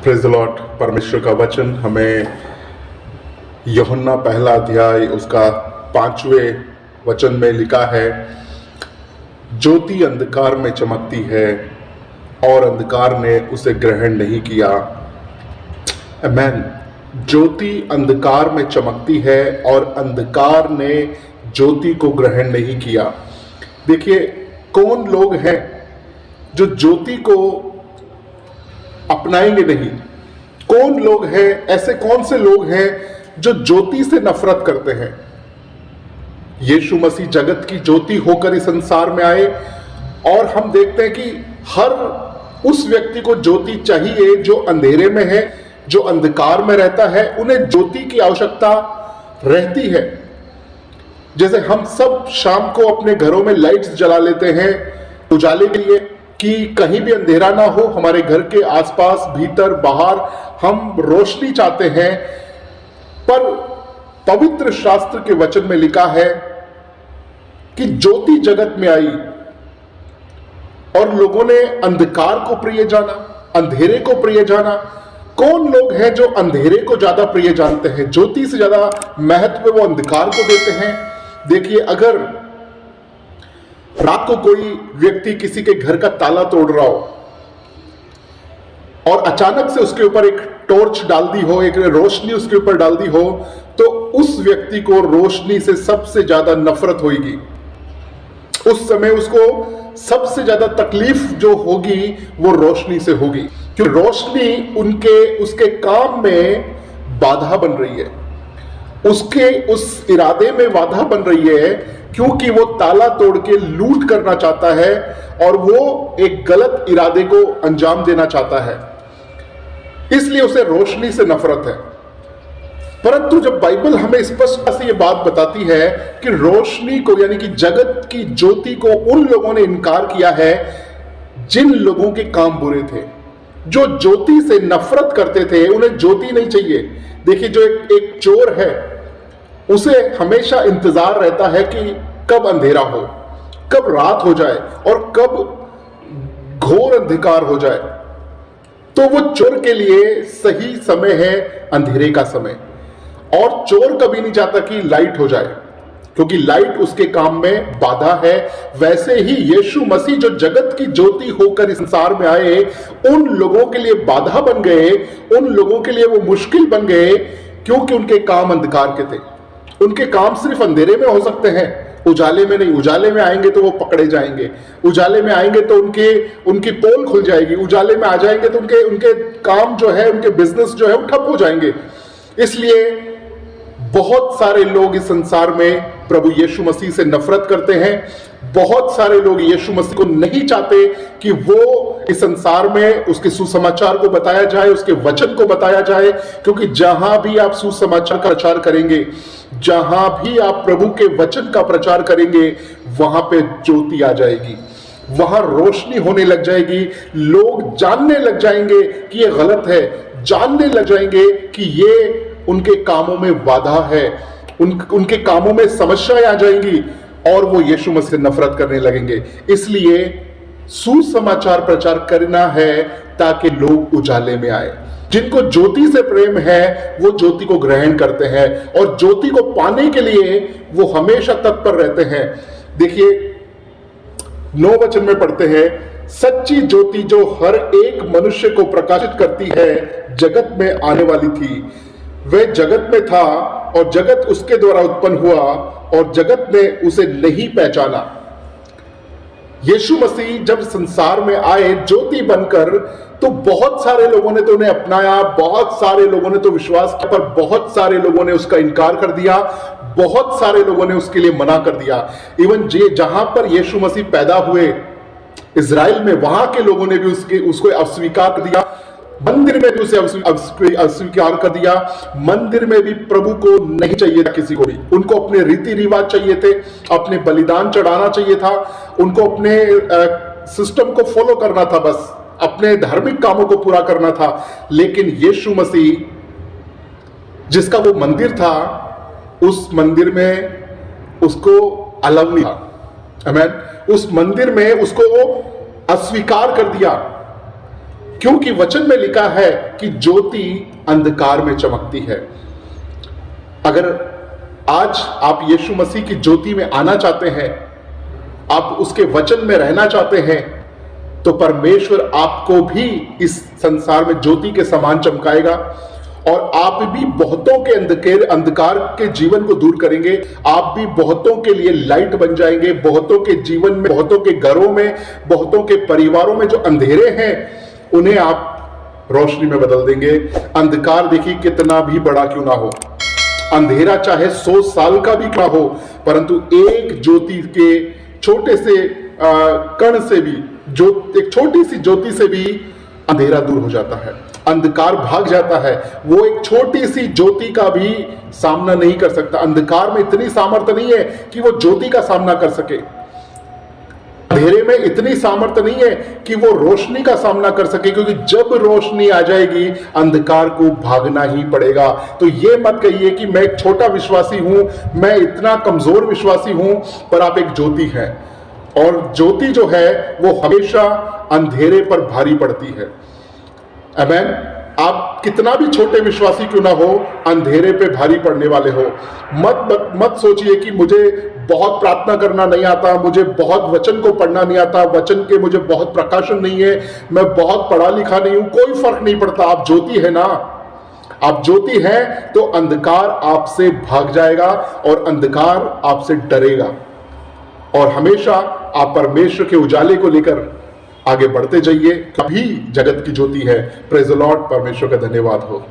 Praise the Lord. परमेश्वर का वचन हमें यूहन्ना पहला अध्याय उसका 5वें वचन में लिखा है, ज्योति अंधकार में चमकती है और अंधकार ने उसे ग्रहण नहीं किया। आमेन। ज्योति अंधकार में चमकती है और अंधकार ने ज्योति को ग्रहण नहीं किया। देखिए, कौन लोग हैं जो ज्योति को अपनाएंगे नहीं? कौन लोग हैं, ऐसे कौन से लोग हैं जो ज्योति से नफरत करते हैं? यीशु मसीह जगत की ज्योति होकर इस संसार में आए और हम देखते हैं कि हर उस व्यक्ति को ज्योति चाहिए जो अंधेरे में है, जो अंधकार में रहता है। उन्हें ज्योति की आवश्यकता रहती है। जैसे हम सब शाम को अपने घरों में लाइट्स जला लेते हैं उजाले के लिए कि कहीं भी अंधेरा ना हो। हमारे घर के आसपास, भीतर बाहर हम रोशनी चाहते हैं, पर पवित्र शास्त्र के वचन में लिखा है कि ज्योति जगत में आई और लोगों ने अंधकार को प्रिय जाना, अंधेरे को प्रिय जाना। कौन लोग हैं जो अंधेरे को ज्यादा प्रिय जानते हैं? ज्योति से ज्यादा महत्व वो अंधकार को देते हैं। देखिए, अगर रात को कोई व्यक्ति किसी के घर का ताला तोड़ रहा हो और अचानक से उसके ऊपर एक टॉर्च डाल दी हो, एक रोशनी उसके ऊपर डाल दी हो, तो उस व्यक्ति को रोशनी से सबसे ज्यादा नफरत होगी। उस समय उसको सबसे ज्यादा तकलीफ जो होगी वो रोशनी से होगी, क्योंकि रोशनी उसके काम में बाधा बन रही है, उसके उस इरादे में बाधा बन रही है, क्योंकि वो ताला तोड़ के लूट करना चाहता है और वो एक गलत इरादे को अंजाम देना चाहता है। इसलिए उसे रोशनी से नफरत है। परंतु जब बाइबल हमें स्पष्ट से ये बात बताती है कि रोशनी को, यानी कि जगत की ज्योति को उन लोगों ने इनकार किया है जिन लोगों के काम बुरे थे, जो ज्योति से नफरत करते थे। उन्हें ज्योति नहीं चाहिए। देखिए, जो एक चोर है उसे हमेशा इंतजार रहता है कि कब अंधेरा हो, कब रात हो जाए और कब घोर अंधकार हो जाए। तो वो चोर के लिए सही समय है अंधेरे का समय, और चोर कभी नहीं चाहता कि लाइट हो जाए, क्योंकि लाइट उसके काम में बाधा है। वैसे ही यीशु मसीह जो जगत की ज्योति होकर इस संसार में आए, उन लोगों के लिए बाधा बन गए, उन लोगों के लिए वो मुश्किल बन गए, क्योंकि उनके काम अंधकार के थे। उनके काम सिर्फ अंधेरे में हो सकते हैं, उजाले में नहीं। उजाले में आएंगे तो वो पकड़े जाएंगे, उजाले में आएंगे तो उनकी पोल खुल जाएगी, उजाले में आ जाएंगे तो उनके काम जो है, उनके बिजनेस जो है वो ठप हो जाएंगे। इसलिए बहुत सारे लोग इस संसार में प्रभु यीशु मसीह से नफरत करते हैं। बहुत सारे लोग यीशु मसीह को नहीं चाहते कि वो इस संसार में उसके सुसमाचार को बताया जाए, उसके वचन को बताया जाए, क्योंकि जहां भी आप सुसमाचार का प्रचार करेंगे, जहां भी आप प्रभु के वचन का प्रचार करेंगे, वहां पे ज्योति आ जाएगी, वहां रोशनी होने लग जाएगी। लोग जानने लग जाएंगे कि ये गलत है, जानने लग जाएंगे कि ये उनके कामों में बाधा है, उनके कामों में समस्याएं आ जाएंगी और वो यीशु मसीह से नफरत करने लगेंगे। इसलिए सुसमाचार प्रचार करना है ताकि लोग उजाले में आए। जिनको ज्योति से प्रेम है वो ज्योति को ग्रहण करते हैं और ज्योति को पाने के लिए वो हमेशा तत्पर रहते हैं। देखिए, 9 वचन में पढ़ते हैं, सच्ची ज्योति जो हर एक मनुष्य को प्रकाशित करती है जगत में आने वाली थी। वह जगत में था और जगत उसके द्वारा उत्पन्न हुआ और जगत ने उसे नहीं पहचाना। यीशु मसीह जब संसार में आए ज्योति बनकर, तो बहुत सारे लोगों ने तो उन्हें अपनाया, बहुत सारे लोगों ने तो विश्वास किया, पर बहुत सारे लोगों ने उसका इनकार कर दिया, बहुत सारे लोगों ने उसके लिए मना कर दिया। इवन जहां पर यीशु मसीह पैदा हुए इजराइल में, वहां के लोगों ने भी उसको अस्वीकार कर दिया। मंदिर में भी उसे अस्वीकार कर दिया। मंदिर में भी प्रभु को नहीं चाहिए था किसी को भी। उनको अपने रीति रिवाज चाहिए थे, अपने बलिदान चढ़ाना चाहिए था, उनको अपने सिस्टम को फॉलो करना था, बस अपने धार्मिक कामों को पूरा करना था। लेकिन यीशु मसीह जिसका वो मंदिर था, उस मंदिर में उसको अलाउ नहीं था। आमीन। उस मंदिर में उसको अस्वीकार कर दिया। क्योंकि वचन में लिखा है कि ज्योति अंधकार में चमकती है। अगर आज आप यीशु मसीह की ज्योति में आना चाहते हैं, आप उसके वचन में रहना चाहते हैं, तो परमेश्वर आपको भी इस संसार में ज्योति के समान चमकाएगा और आप भी बहुतों के अंधकार के जीवन को दूर करेंगे। आप भी बहुतों के लिए लाइट बन जाएंगे। बहुतों के जीवन में, बहुतों के घरों में, बहुतों के परिवारों में जो अंधेरे हैं उन्हें आप रोशनी में बदल देंगे। अंधकार देखिए कितना भी बड़ा क्यों ना हो, अंधेरा चाहे 100 साल का भी ना हो, परंतु एक ज्योति के छोटे से कण से भी, जो एक छोटी सी ज्योति से भी अंधेरा दूर हो जाता है, अंधकार भाग जाता है। वो एक छोटी सी ज्योति का भी सामना नहीं कर सकता। अंधकार में इतनी सामर्थ्य नहीं है कि वो ज्योति का सामना कर सके। अंधेरे में इतनी सामर्थ्य नहीं है कि वो रोशनी का सामना कर सके, क्योंकि जब रोशनी आ जाएगी अंधकार को भागना ही पड़ेगा। तो ये मत कहिए कि मैं एक छोटा विश्वासी हूं, मैं इतना कमजोर विश्वासी हूं, पर आप एक ज्योति हैं और ज्योति जो है वो हमेशा अंधेरे पर भारी पड़ती है। आमीन। आप कितना भी छोटे विश्वासी क्यों ना हो, अंधेरे पे भारी पड़ने वाले हो। मत सोचिए कि मुझे बहुत प्रार्थना करना नहीं आता, मुझे बहुत वचन को पढ़ना नहीं आता, वचन के मुझे बहुत प्रकाशन नहीं है, मैं बहुत पढ़ा लिखा नहीं हूं। कोई फर्क नहीं पड़ता, आप ज्योति है ना। आप ज्योति हैं तो अंधकार आपसे भाग जाएगा और अंधकार आपसे डरेगा और हमेशा आप परमेश्वर के उजाले को लेकर आगे बढ़ते जाइए। कभी जगत की ज्योति है। Praise the Lord. परमेश्वर का धन्यवाद हो।